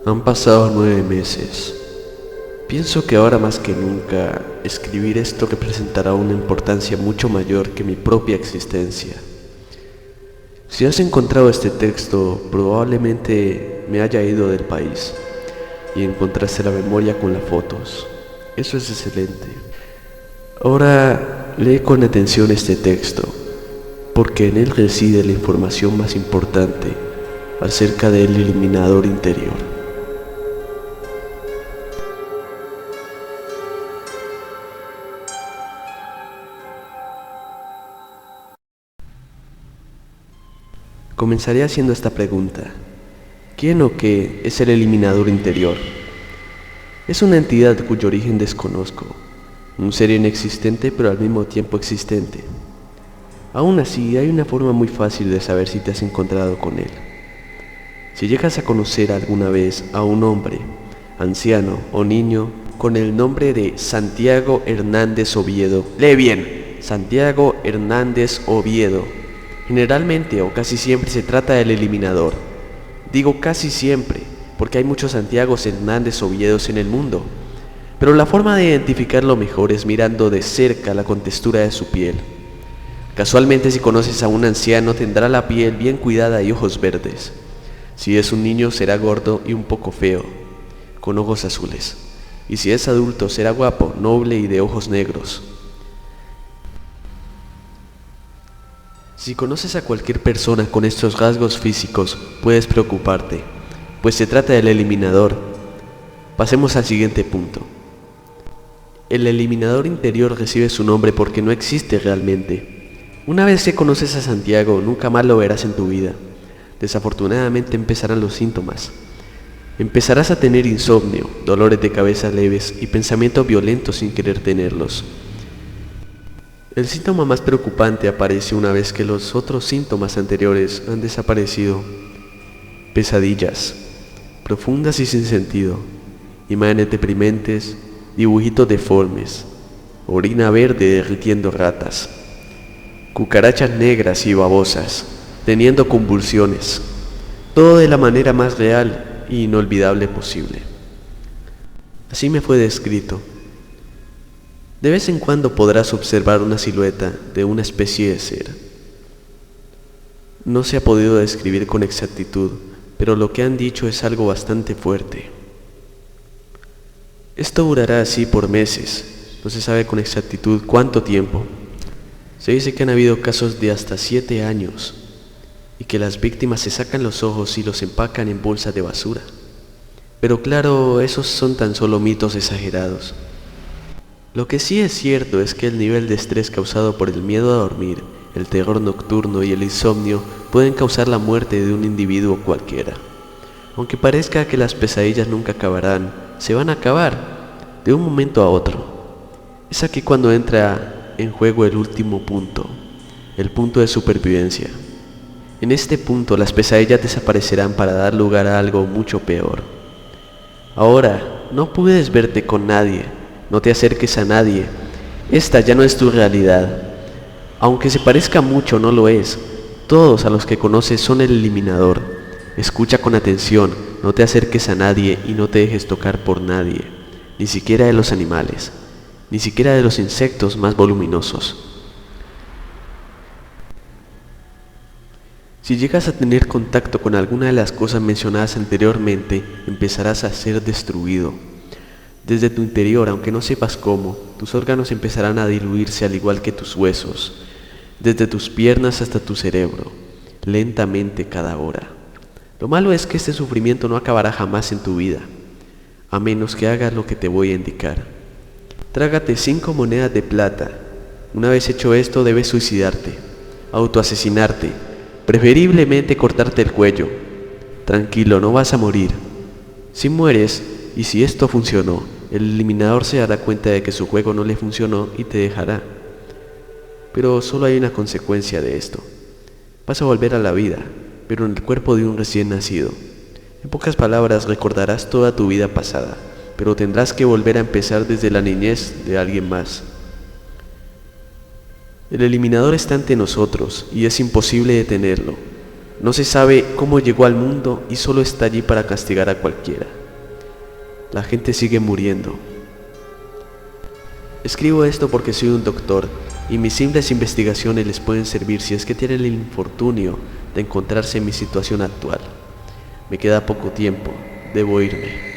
Han pasado 9 meses. Pienso que ahora más que nunca, escribir esto representará una importancia mucho mayor que mi propia existencia. Si has encontrado este texto, probablemente me haya ido del país y encontraste la memoria con las fotos. Eso es excelente. Ahora lee con atención este texto, porque en él reside la información más importante acerca del eliminador interior. Comenzaré haciendo esta pregunta. ¿Quién o qué es el eliminador interior? Es una entidad cuyo origen desconozco, un ser inexistente pero al mismo tiempo existente. Aún así, hay una forma muy fácil de saber si te has encontrado con él. Si llegas a conocer alguna vez a un hombre, anciano o niño, con el nombre de Santiago Hernández Oviedo, lee bien, Santiago Hernández Oviedo, generalmente o casi siempre se trata del eliminador. Digo casi siempre, porque hay muchos Santiagos Hernández Oviedos en el mundo, pero la forma de identificarlo mejor es mirando de cerca la contextura de su piel. Casualmente, si conoces a un anciano, tendrá la piel bien cuidada y ojos verdes. Si es un niño, será gordo y un poco feo, con ojos azules. Y si es adulto, será guapo, noble y de ojos negros. Si conoces a cualquier persona con estos rasgos físicos, puedes preocuparte, pues se trata del eliminador. Pasemos al siguiente punto. El eliminador interior recibe su nombre porque no existe realmente. Una vez que conoces a Santiago, nunca más lo verás en tu vida. Desafortunadamente empezarán los síntomas. Empezarás a tener insomnio, dolores de cabeza leves y pensamientos violentos sin querer tenerlos. El síntoma más preocupante aparece una vez que los otros síntomas anteriores han desaparecido. Pesadillas, profundas y sin sentido, imágenes deprimentes, dibujitos deformes, orina verde derritiendo ratas, cucarachas negras y babosas, teniendo convulsiones, todo de la manera más real e inolvidable posible. Así me fue descrito. De vez en cuando podrás observar una silueta de una especie de ser. No se ha podido describir con exactitud, pero lo que han dicho es algo bastante fuerte. Esto durará así por meses, no se sabe con exactitud cuánto tiempo. Se dice que han habido casos de hasta 7 años y que las víctimas se sacan los ojos y los empacan en bolsas de basura. Pero claro, esos son tan solo mitos exagerados. Lo que sí es cierto es que el nivel de estrés causado por el miedo a dormir, el terror nocturno y el insomnio pueden causar la muerte de un individuo cualquiera. Aunque parezca que las pesadillas nunca acabarán, se van a acabar de un momento a otro. Es aquí cuando entra en juego el último punto, el punto de supervivencia. En este punto las pesadillas desaparecerán para dar lugar a algo mucho peor. Ahora, no puedes verte con nadie. No te acerques a nadie. Esta ya no es tu realidad. Aunque se parezca mucho, no lo es. Todos a los que conoces son el eliminador. Escucha con atención, no te acerques a nadie y no te dejes tocar por nadie, ni siquiera de los animales, ni siquiera de los insectos más voluminosos. Si llegas a tener contacto con alguna de las cosas mencionadas anteriormente, empezarás a ser destruido. Desde tu interior, aunque no sepas cómo, tus órganos empezarán a diluirse al igual que tus huesos, desde tus piernas hasta tu cerebro, lentamente cada hora. Lo malo es que este sufrimiento no acabará jamás en tu vida, a menos que hagas lo que te voy a indicar. Trágate 5 monedas de plata. Una vez hecho esto, debes suicidarte, autoasesinarte, preferiblemente cortarte el cuello. Tranquilo, no vas a morir. Si mueres, y si esto funcionó, el eliminador se dará cuenta de que su juego no le funcionó y te dejará. Pero solo hay una consecuencia de esto. Vas a volver a la vida, pero en el cuerpo de un recién nacido. En pocas palabras, recordarás toda tu vida pasada, pero tendrás que volver a empezar desde la niñez de alguien más. El eliminador está ante nosotros y es imposible detenerlo. No se sabe cómo llegó al mundo y solo está allí para castigar a cualquiera. La gente sigue muriendo. Escribo esto porque soy un doctor y mis simples investigaciones les pueden servir si es que tienen el infortunio de encontrarse en mi situación actual. Me queda poco tiempo, debo irme.